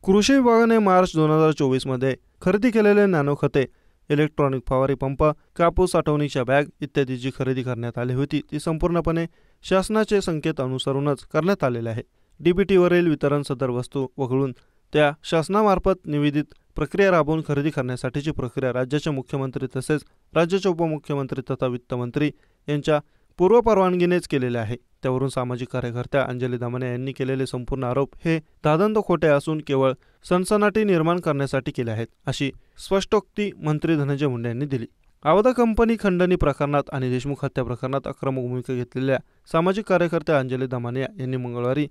कृषी विभागाने मार्च 2024 मध्ये खरेदी केलेले नॅनो खते, इलेक्ट्रॉनिक फवारी पंप, कापूस साठवणीच्या बॅग इत्यादीची खरेदी करण्यात आली होती ती संपूर्णपणे शासनाचे संकेत अनुसरूनच करण्यात आलेले आहे। डीबीटीवरील वितरण सदर वस्तू वगळून त्या शासनामार्फत निविदित प्रक्रिया राबवून खरेदी करण्यासाठीची प्रक्रिया राज्याचे मुख्यमंत्री तसेच राज्याचे उपमुख्यमंत्री तथा वित्तमंत्री यांच्या पूर्व परवानगीनेच केलेले आहे। त्यावरून सामाजिक कार्यकर्त्या अंजली दमाने यांनी केलेले संपूर्ण आरोप हे दादंद खोटे असून केवळ सनसनाटी निर्माण करण्यासाठी केले आहेत, अशी स्पष्टोक्ती मंत्री धनंजय मुंडे यांनी दिली। आवदा कंपनी खंडणी प्रकरणात आणि देशमुख हत्या प्रकरणात आक्रमक भूमिका घेतलेल्या सामाजिक कार्यकर्त्या अंजली दमाने यांनी मंगळवारी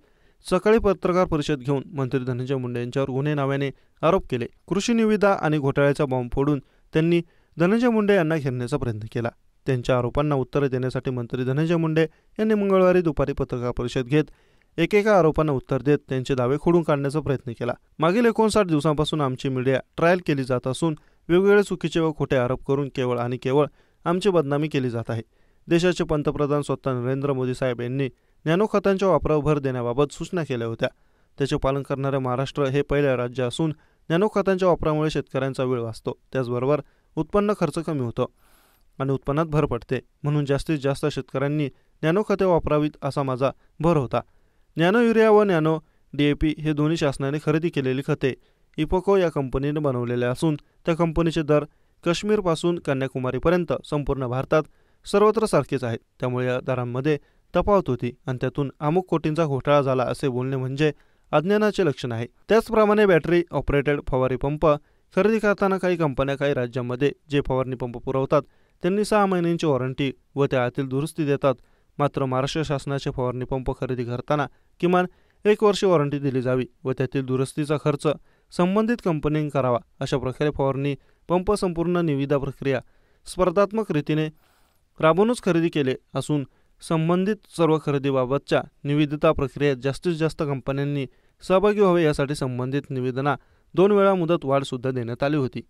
सकाळी पत्रकार परिषद घेऊन मंत्री धनंजय मुंडे यांच्यावर गुन्हे नावाने आरोप केले। कृषी निविदा आणि घोटाळ्याचा बॉम्ब फोडून त्यांनी धनंजय मुंडे यांना घेरण्याचा प्रयत्न केला। त्यांच्या आरोपांना उत्तरे देण्यासाठी मंत्री धनंजय मुंडे यांनी मंगळवारी दुपारी पत्रकार परिषद घेत एकेका आरोपांना उत्तर देत त्यांचे दावे खोडून काढण्याचा प्रयत्न केला। मागील 59 दिवसांपासून आमची मीडिया ट्रायल केली जात असून वेगवेगळे चुकीचे व खोटे आरोप करून केवळ आणि केवळ आमची बदनामी केली जात आहे। देशाचे पंतप्रधान स्वतः नरेंद्र मोदी साहेब यांनी नॅनो खतांच्या वापरावर भर देण्याबाबत सूचना केल्या होत्या। त्याचे पालन करणारे महाराष्ट्र हे पहिले राज्य असून नॅनो खतांच्या वापरामुळे शेतकऱ्यांचा वेळ वाचतो, त्याचबरोबर उत्पन्न खर्च कमी होतो आणि उत्पन्नात भर पडते। म्हणून जास्तीत जास्त शेतकऱ्यांनी नॅनो खते वापरावीत असा माझा भर होता। नॅनो युरिया व नॅनो DAP हे दोन्ही शासनाने खरेदी केलेली खते इफको या कंपनीने बनवलेले असून त्या कंपनीचे दर काश्मीरपासून कन्याकुमारीपर्यंत संपूर्ण भारतात सर्वत्र सारखेच आहेत। त्यामुळे या दरांमध्ये तफावत होती आणि त्यातून अमुक कोटींचा घोटाळा झाला असे बोलणे म्हणजे अज्ञानाचे लक्षण आहे। त्याचप्रमाणे बॅटरी ऑपरेटेड फवारी पंप खरेदी करताना काही कंपन्या काही राज्यांमध्ये जे फवारणी पंप पुरवतात त्यांनी 6 महिन्यांची वॉरंटी व त्या आतील दुरुस्ती देतात, मात्र महाराष्ट्र शासनाचे फवारणी पंप खरेदी करताना किमान 1 वर्ष वॉरंटी दिली जावी व त्यातील दुरुस्तीचा खर्च संबंधित कंपनीने करावा। अशा प्रकारे फवारणी पंप संपूर्ण निविदा प्रक्रिया स्पर्धात्मक रीतीने राबवूनच खरेदी केले असून संबंधित सर्व खरेदीबाबतच्या निविदा प्रक्रियेत जास्तीत जास्त कंपन्यांनी सहभागी व्हावे यासाठी संबंधित निविदांना 2 वेळा मुदत वाढ सुद्धा देण्यात आली होती।